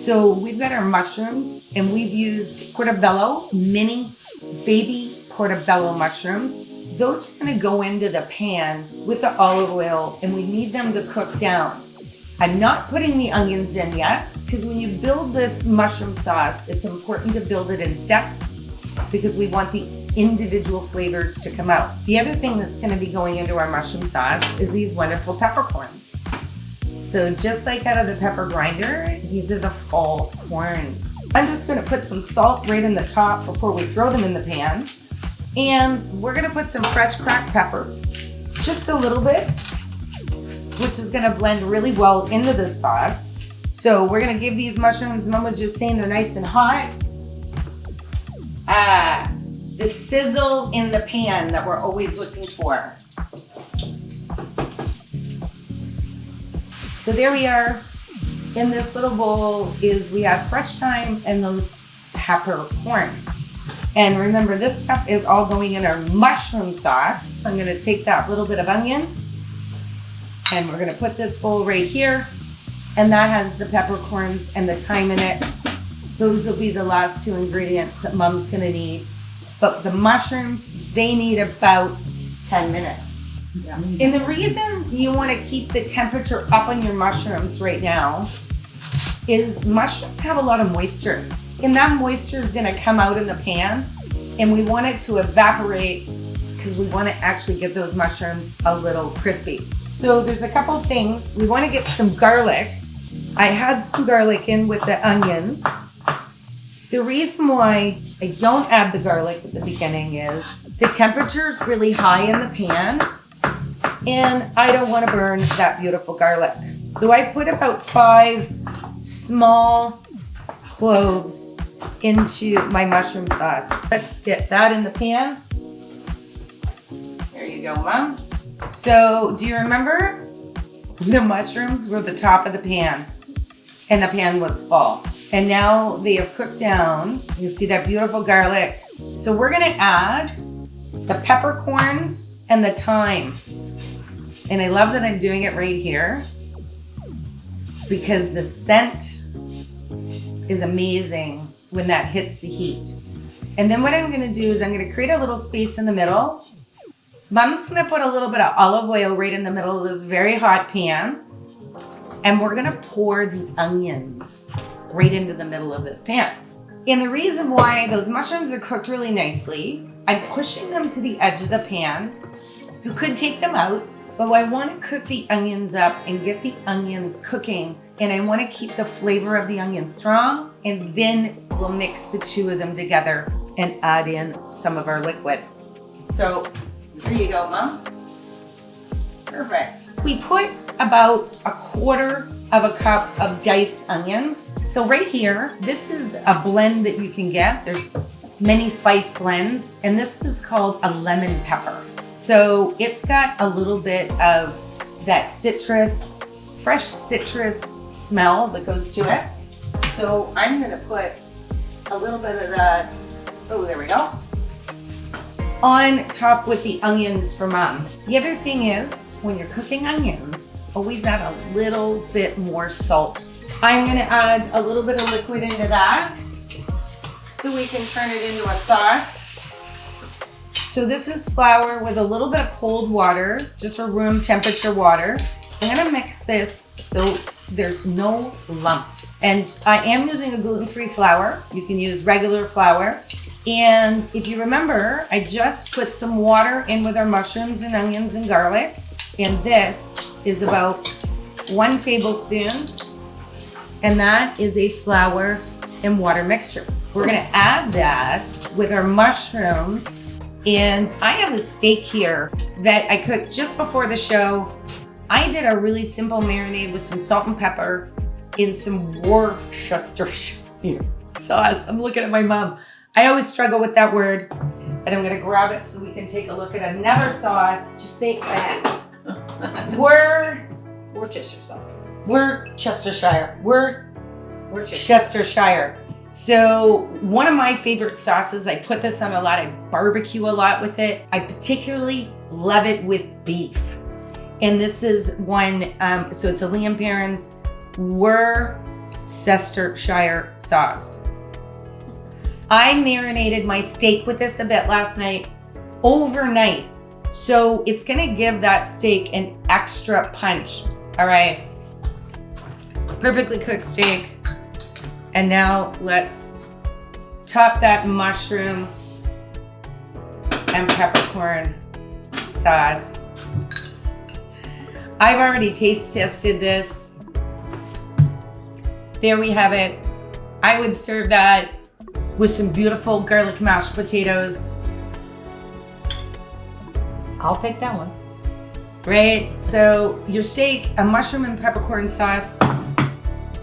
So we've got our mushrooms and we've used portobello, mini baby portobello mushrooms. Those are gonna go into the pan with the olive oil and we need them to cook down. I'm not putting the onions in yet because when you build this mushroom sauce, it's important to build it in steps because we want the individual flavors to come out. The other thing that's gonna be going into our mushroom sauce is these wonderful peppercorns. So just like out of the pepper grinder, these are the full corns. I'm just gonna put some salt right in the top before we throw them in the pan. And we're gonna put some fresh cracked pepper, just a little bit, which is gonna blend really well into the sauce. So we're gonna give these mushrooms, Mom was just saying they're nice and hot. The sizzle in the pan that we're always looking for. So there we are. In this little bowl we have fresh thyme and those peppercorns. And remember, this stuff is all going in our mushroom sauce. I'm gonna take that little bit of onion and we're gonna put this bowl right here. And that has the peppercorns and the thyme in it. Those will be the last two ingredients that Mom's gonna need. But the mushrooms, they need about 10 minutes. Yeah. And the reason you wanna keep the temperature up on your mushrooms right now is mushrooms have a lot of moisture. And that moisture is gonna come out in the pan and we want it to evaporate because we wanna actually get those mushrooms a little crispy. So there's a couple things. We wanna get some garlic. I had some garlic in with the onions. The reason why I don't add the garlic at the beginning is the temperature is really high in the pan and I don't wanna burn that beautiful garlic. So I put about 5 small cloves into my mushroom sauce. Let's get that in the pan. There you go, Mom. So do you remember? The mushrooms were the top of the pan and the pan was full. And now they have cooked down. You see that beautiful garlic. So we're gonna add the peppercorns and the thyme. And I love that I'm doing it right here because the scent is amazing when that hits the heat. And then what I'm gonna do is I'm gonna create a little space in the middle. Mom's gonna put a little bit of olive oil right in the middle of this very hot pan. And we're gonna pour the onions right into the middle of this pan. And the reason why those mushrooms are cooked really nicely, I'm pushing them to the edge of the pan. You could take them out, but I wanna cook the onions up and get the onions cooking. And I wanna keep the flavor of the onion strong, and then we'll mix the two of them together and add in some of our liquid. So there you go, Mom. Perfect. We put about 1/4 of a cup of diced onion. So right here, this is a blend that you can get. There's many spice blends, and this is called a lemon pepper. So it's got a little bit of that citrus, fresh citrus smell that goes to it. So I'm gonna put a little bit of that, oh, there we go, on top with the onions for Mom. The other thing is, when you're cooking onions, always add a little bit more salt. I'm gonna add a little bit of liquid into that so we can turn it into a sauce. So this is flour with a little bit of cold water, just a room temperature water. I'm gonna mix this so there's no lumps. And I am using a gluten-free flour. You can use regular flour. And if you remember, I just put some water in with our mushrooms and onions and garlic. And this is about 1 tablespoon. And that is a flour and water mixture. We're gonna add that with our mushrooms. And I have a steak here that I cooked just before the show. I did a really simple marinade with some salt and pepper in some Worcestershire sauce. I'm looking at my mom. I always struggle with that word, but I'm gonna grab it so we can take a look at another sauce. Just say it fast. Worcestershire sauce. Worcestershire. Worcestershire. So one of my favorite sauces, I put this on a lot, I barbecue a lot with it. I particularly love it with beef. And this is one, so it's a Liam Perrins Worcestershire sauce. I marinated my steak with this a bit last night, overnight. So it's gonna give that steak an extra punch, all right? Perfectly cooked steak. And now let's top that mushroom and peppercorn sauce. I've already taste tested this. There we have it. I would serve that with some beautiful garlic mashed potatoes. I'll take that one. Right? So your steak, a mushroom and peppercorn sauce,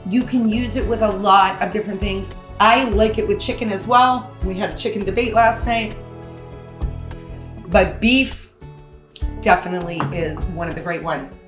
you can use it with a lot of different things. I like it with chicken as well. We had a chicken debate last night. But beef definitely is one of the great ones.